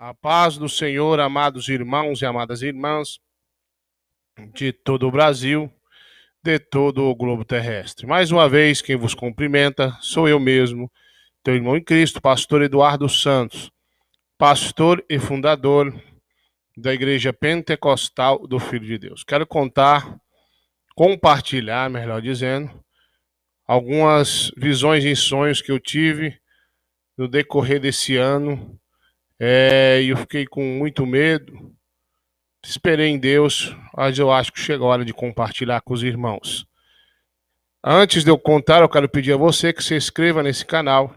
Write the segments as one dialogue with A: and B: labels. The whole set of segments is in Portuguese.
A: A paz do Senhor, amados irmãos e amadas irmãs de todo o Brasil, de todo o globo terrestre. Mais uma vez, quem vos cumprimenta sou eu mesmo, teu irmão em Cristo, pastor Eduardo Santos, pastor e fundador da Igreja Pentecostal do Filho de Deus. Quero compartilhar, melhor dizendo, algumas visões e sonhos que eu tive no decorrer desse ano. E eu fiquei com muito medo. Esperei em Deus, mas eu acho que chegou a hora de compartilhar com os irmãos. Antes de eu contar, eu quero pedir a você que se inscreva nesse canal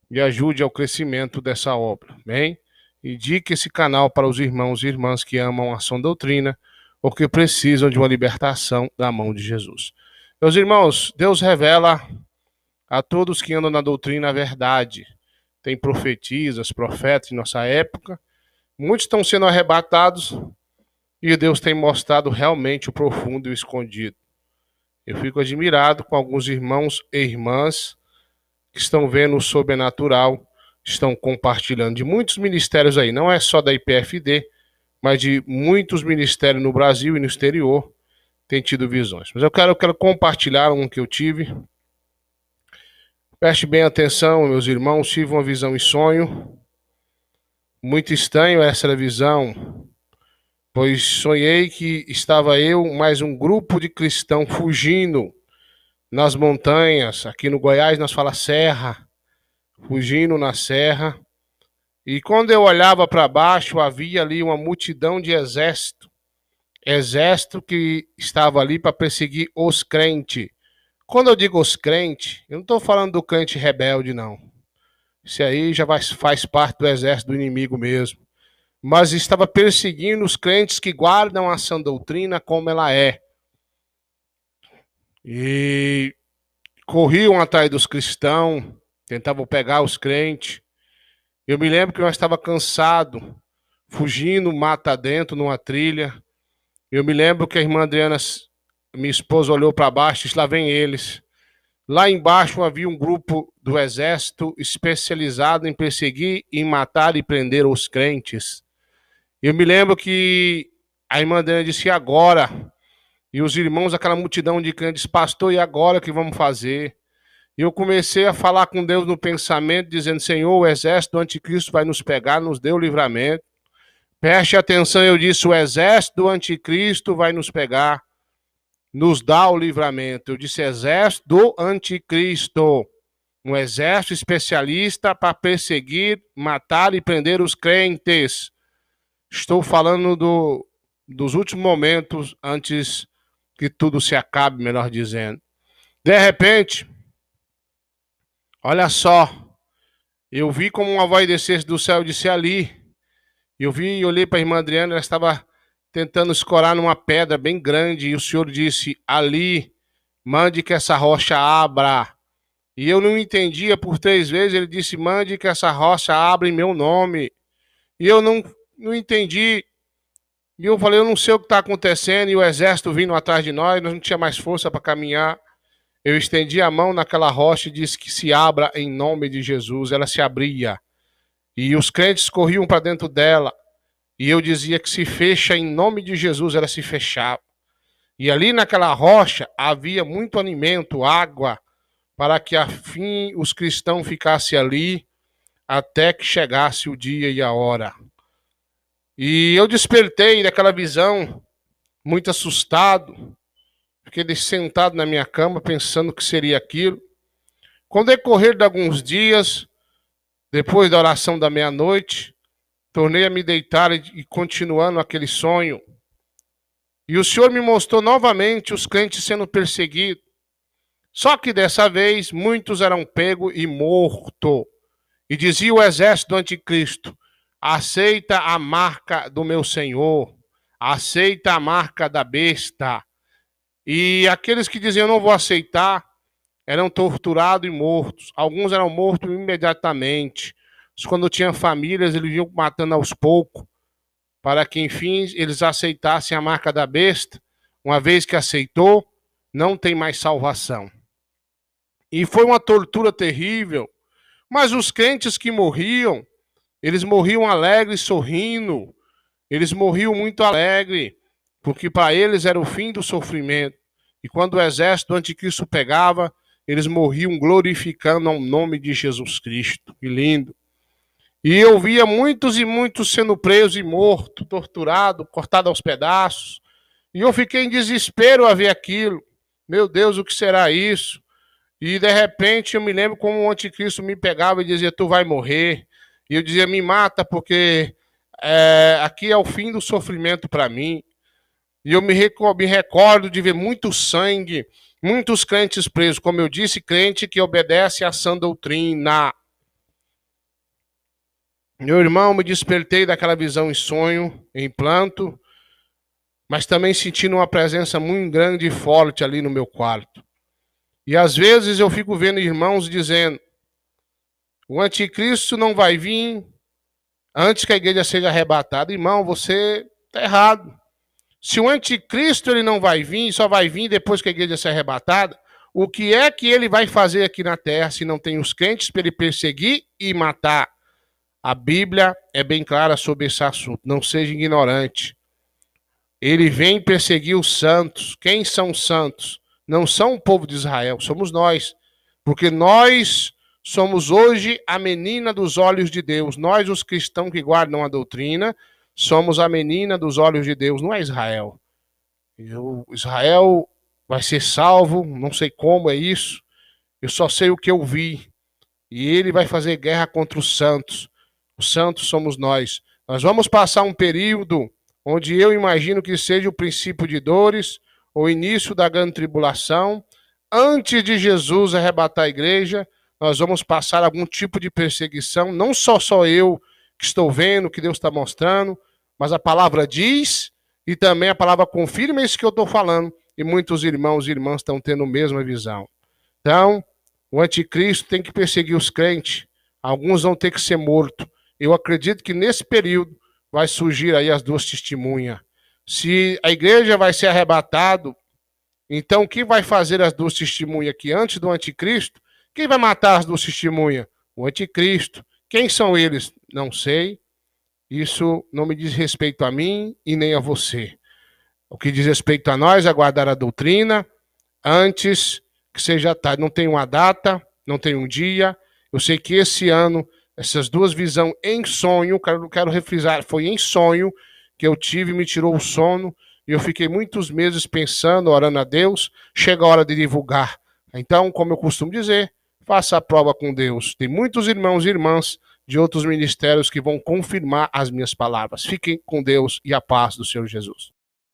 A: e ajude ao crescimento dessa obra, bem? Indique esse canal para os irmãos e irmãs que amam a sã doutrina ou que precisam de uma libertação da mão de Jesus. Meus irmãos, Deus revela a todos que andam na doutrina a verdade. Tem profetisas, profetas em nossa época. Muitos estão sendo arrebatados e Deus tem mostrado realmente o profundo e o escondido. Eu fico admirado com alguns irmãos e irmãs que estão vendo o sobrenatural, estão compartilhando de muitos ministérios aí, não é só da IPFD, mas de muitos ministérios no Brasil e no exterior, tem tido visões. Mas eu quero compartilhar um que eu tive. Preste bem atenção, meus irmãos, tive uma visão em sonho. Muito estranho essa visão, pois sonhei que estava eu mais um grupo de cristãos fugindo nas montanhas. Aqui no Goiás nós falamos serra, fugindo na serra. E quando eu olhava para baixo, havia ali uma multidão de exército que estava ali para perseguir os crentes. Quando eu digo os crentes, eu não estou falando do crente rebelde, não. Isso aí já faz parte do exército do inimigo mesmo. Mas estava perseguindo os crentes que guardam a sã doutrina como ela é. E corriam atrás dos cristãos, tentavam pegar os crentes. Eu me lembro que eu estava cansado, fugindo mata dentro numa trilha. Eu me lembro que a irmã Adriana, minha esposa, olhou para baixo e disse, lá vem eles. Lá embaixo havia um grupo do exército especializado em perseguir, em matar e prender os crentes. Eu me lembro que a irmã Adriana disse, e agora? E os irmãos, aquela multidão de crentes, pastor, e agora o que vamos fazer? E eu comecei a falar com Deus no pensamento, dizendo, Senhor, o exército do anticristo vai nos pegar, nos dê o livramento. Preste atenção, eu disse, o exército do anticristo vai nos pegar, nos dá o livramento. Eu disse, exército do anticristo. Um exército especialista para perseguir, matar e prender os crentes. Estou falando dos últimos momentos antes que tudo se acabe, melhor dizendo. De repente, olha só, eu vi como uma voz descesse do céu e disse ali. Eu vi e olhei para a irmã Adriana, ela estava tentando escorar numa pedra bem grande, e o Senhor disse, ali, mande que essa rocha abra. E eu não entendia, por 3 vezes ele disse, mande que essa rocha abra em meu nome. E eu não entendi. E eu falei, eu não sei o que está acontecendo, e o exército vindo atrás de nós não tinha mais força para caminhar. Eu estendi a mão naquela rocha e disse que se abra em nome de Jesus. Ela se abria. E os crentes corriam para dentro dela. E eu dizia que se fecha em nome de Jesus, ela se fechava. E ali naquela rocha havia muito alimento, água, para que afim os cristãos ficassem ali até que chegasse o dia e a hora. E eu despertei daquela visão, muito assustado. Fiquei sentado na minha cama pensando que seria aquilo. Com o decorrer de alguns dias, depois da oração da meia-noite, tornei a me deitar e continuando aquele sonho. E o Senhor me mostrou novamente os crentes sendo perseguidos. Só que dessa vez, muitos eram pegos e mortos. E dizia o exército do anticristo, aceita a marca do meu Senhor, aceita a marca da besta. E aqueles que diziam, não vou aceitar, eram torturados e mortos. Alguns eram mortos imediatamente. Quando tinham famílias, eles iam matando aos poucos, para que, enfim, eles aceitassem a marca da besta. Uma vez que aceitou, não tem mais salvação. E foi uma tortura terrível. Mas os crentes que morriam Eles morriam alegres, sorrindo. Eles morriam muito alegres, porque para eles era o fim do sofrimento. E quando o exército do anticristo pegava, eles morriam glorificando o nome de Jesus Cristo. Que lindo. E eu via muitos e muitos sendo presos e mortos, torturados, cortados aos pedaços. E eu fiquei em desespero a ver aquilo. Meu Deus, o que será isso? E de repente eu me lembro como o anticristo me pegava e dizia, tu vai morrer. E eu dizia, me mata, porque aqui é o fim do sofrimento para mim. E eu me recordo de ver muito sangue, muitos crentes presos. Como eu disse, crente que obedece à sã doutrina. Meu irmão, me despertei daquela visão em sonho, em planto, mas também sentindo uma presença muito grande e forte ali no meu quarto. E às vezes eu fico vendo irmãos dizendo, o anticristo não vai vir antes que a igreja seja arrebatada. Irmão, você está errado. Se o anticristo ele não vai vir, só vai vir depois que a igreja ser arrebatada, o que é que ele vai fazer aqui na terra se não tem os crentes para ele perseguir e matar? A Bíblia é bem clara sobre esse assunto. Não seja ignorante. Ele vem perseguir os santos. Quem são os santos? Não são o povo de Israel, somos nós. Porque nós somos hoje a menina dos olhos de Deus. Nós, os cristãos que guardam a doutrina, somos a menina dos olhos de Deus, não é Israel. Israel vai ser salvo, não sei como é isso. Eu só sei o que eu vi. E ele vai fazer guerra contra os santos. Os santos somos nós. Nós vamos passar um período onde eu imagino que seja o princípio de dores, o início da grande tribulação. Antes de Jesus arrebatar a igreja, nós vamos passar algum tipo de perseguição, não só eu que estou vendo, que Deus está mostrando, mas a palavra diz e também a palavra confirma isso que eu estou falando. E muitos irmãos e irmãs estão tendo a mesma visão. Então, o anticristo tem que perseguir os crentes. Alguns vão ter que ser mortos. Eu acredito que nesse período vai surgir aí as duas testemunhas. Se a igreja vai ser arrebatado, então quem vai fazer as duas testemunhas aqui antes do anticristo? Quem vai matar as duas testemunhas? O anticristo. Quem são eles? Não sei. Isso não me diz respeito a mim e nem a você. O que diz respeito a nós é guardar a doutrina antes que seja tarde. Não tem uma data, não tem um dia. Eu sei que esse ano, essas duas visões em sonho, quero refrisar, foi em sonho que eu tive, me tirou o sono, e eu fiquei muitos meses pensando, orando a Deus, chega a hora de divulgar. Então, como eu costumo dizer, faça a prova com Deus. Tem muitos irmãos e irmãs de outros ministérios que vão confirmar as minhas palavras. Fiquem com Deus e a paz do Senhor Jesus.